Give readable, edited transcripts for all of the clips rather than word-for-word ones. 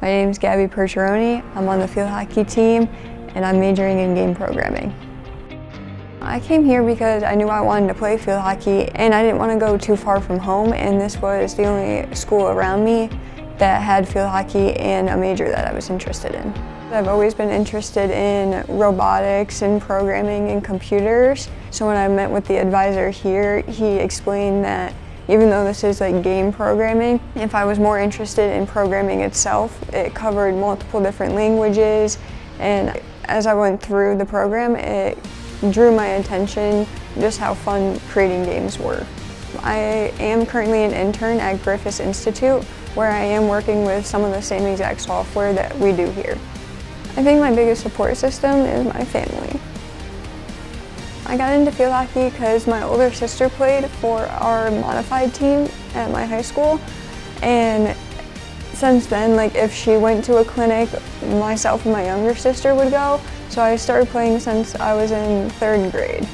My name is Gabbie Purchiaroni. I'm on the field hockey team and I'm majoring in game programming. I came here because I knew I wanted to play field hockey and I didn't want to go too far from home, and this was the only school around me that had field hockey and a major that I was interested in. I've always been interested in robotics and programming and computers, so when I met with the advisor here, he explained that even though this is like game programming, if I was more interested in programming itself, it covered multiple different languages, and as I went through the program, it drew my attention just how fun creating games were. I am currently an intern at Griffith Institute, where I am working with some of the same exact software that we do here. I think my biggest support system is my family. I got into field hockey because my older sister played for our modified team at my high school, and since then, like if she went to a clinic, myself and my younger sister would go, so I started playing since I was in 3rd grade.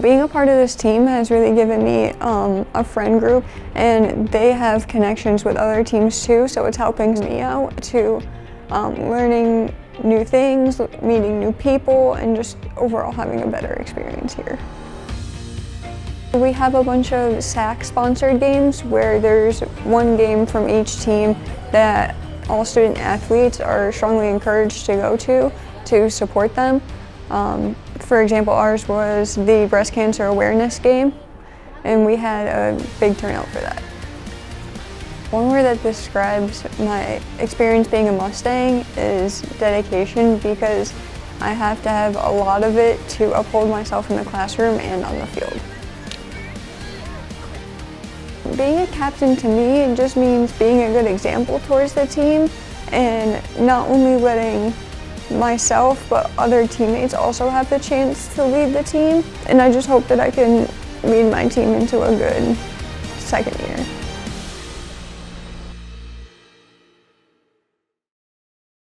Being a part of this team has really given me a friend group, and they have connections with other teams too, so it's helping me out to learning new things, meeting new people, and just overall having a better experience here. We have a bunch of SAC-sponsored games where there's one game from each team that all student athletes are strongly encouraged to go to support them. For example, ours was the breast cancer awareness game, and we had a big turnout for that. One word that describes my experience being a Mustang is dedication, because I have to have a lot of it to uphold myself in the classroom and on the field. Being a captain to me just means being a good example towards the team, and not only letting myself but other teammates also have the chance to lead the team, and I just hope that I can lead my team into a good second year.